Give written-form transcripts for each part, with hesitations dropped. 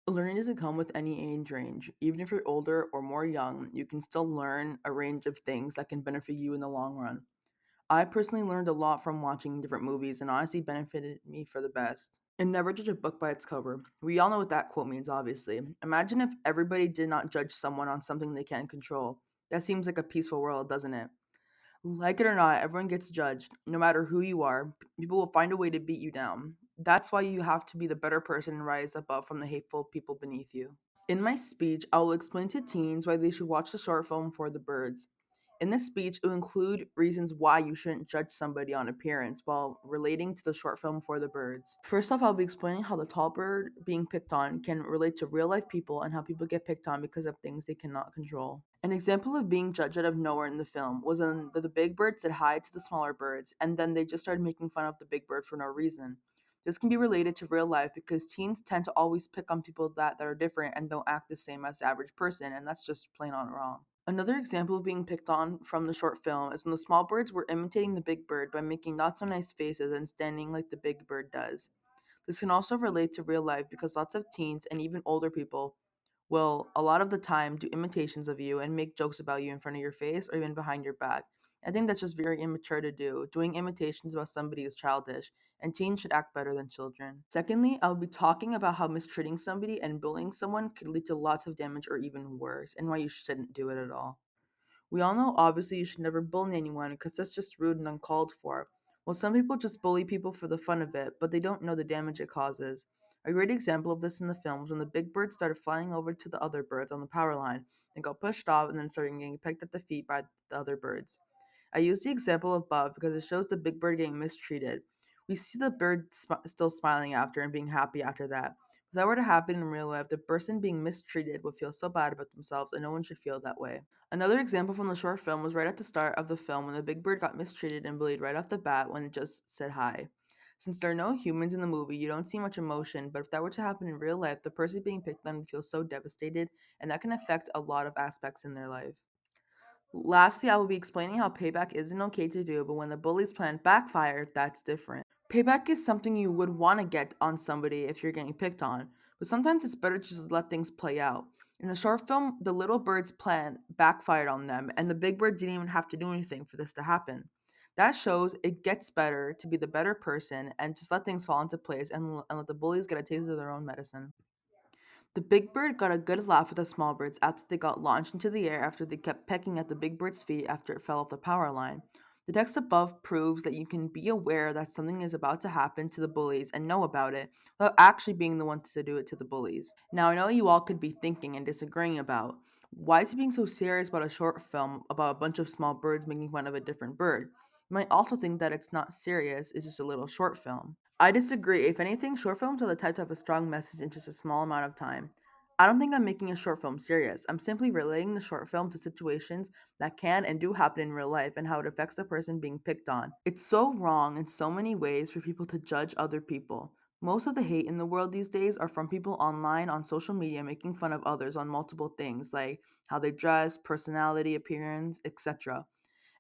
Learning doesn't come with any age range. Even if you're older or more young, you can still learn a range of things that can benefit you in the long run. I personally learned a lot from watching different movies and honestly benefited me for the best. And never judge a book by its cover. We all know what that quote means, obviously. Imagine if everybody did not judge someone on something they can't control. That seems like a peaceful world, doesn't it? Like it or not, everyone gets judged. No matter who you are, people will find a way to beat you down. That's why you have to be the better person and rise above from the hateful people beneath you. In my speech, I will explain to teens why they should watch the short film For the Birds. In this speech, it will include reasons why you shouldn't judge somebody on appearance while relating to the short film For the Birds. First off, I'll be explaining how the tall bird being picked on can relate to real life people and how people get picked on because of things they cannot control. An example of being judged out of nowhere in the film was when the big bird said hi to the smaller birds, and then they just started making fun of the big bird for no reason. This can be related to real life because teens tend to always pick on people that are different and don't act the same as the average person, and that's just plain on wrong. Another example of being picked on from the short film is when the small birds were imitating the big bird by making not so nice faces and standing like the big bird does. This can also relate to real life because lots of teens and even older people will, a lot of the time, do imitations of you and make jokes about you in front of your face or even behind your back. I think that's just very immature to do. Doing imitations about somebody is childish, and teens should act better than children. Secondly, I'll be talking about how mistreating somebody and bullying someone could lead to lots of damage or even worse, and why you shouldn't do it at all. We all know obviously you should never bully anyone because that's just rude and uncalled for. Well, some people just bully people for the fun of it, but they don't know the damage it causes. A great example of this in the film was when the big bird started flying over to the other birds on the power line and got pushed off and then started getting pecked at the feet by the other birds. I use the example above because it shows the big bird getting mistreated. We see the bird still smiling after and being happy after that. If that were to happen in real life, the person being mistreated would feel so bad about themselves, and no one should feel that way. Another example from the short film was right at the start of the film when the big bird got mistreated and bullied right off the bat when it just said hi. Since there are no humans in the movie, you don't see much emotion, but if that were to happen in real life, the person being picked on would feel so devastated, and that can affect a lot of aspects in their life. Lastly, I will be explaining how payback isn't okay to do, but when the bully's plan backfired, that's different. Payback is something you would want to get on somebody if you're getting picked on, but sometimes it's better to just let things play out. In the short film, the little bird's plan backfired on them, and the big bird didn't even have to do anything for this to happen. That shows it gets better to be the better person and just let things fall into place and let the bullies get a taste of their own medicine. The big bird got a good laugh with the small birds after they got launched into the air after they kept pecking at the big bird's feet after it fell off the power line. The text above proves that you can be aware that something is about to happen to the bullies and know about it without actually being the one to do it to the bullies. Now, I know you all could be thinking and disagreeing about why is he being so serious about a short film about a bunch of small birds making fun of a different bird? You might also think that it's not serious, it's just a little short film. I disagree. If anything, short films are the type to have a strong message in just a small amount of time. I don't think I'm making a short film serious. I'm simply relating the short film to situations that can and do happen in real life and how it affects the person being picked on. It's so wrong in so many ways for people to judge other people. Most of the hate in the world these days are from people online on social media making fun of others on multiple things like how they dress, personality, appearance, etc.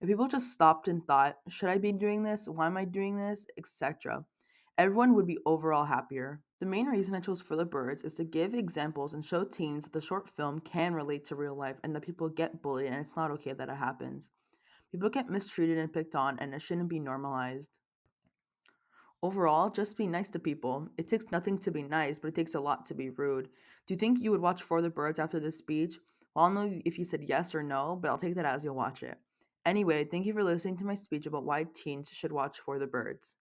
If people just stopped and thought, should I be doing this? Why am I doing this? Etc., everyone would be overall happier. The main reason I chose For the Birds is to give examples and show teens that the short film can relate to real life and that people get bullied and it's not okay that it happens. People get mistreated and picked on and it shouldn't be normalized. Overall, just be nice to people. It takes nothing to be nice, but it takes a lot to be rude. Do you think you would watch For the Birds after this speech? Well, I'll know if you said yes or no, but I'll take that as you'll watch it. Anyway, thank you for listening to my speech about why teens should watch For the Birds.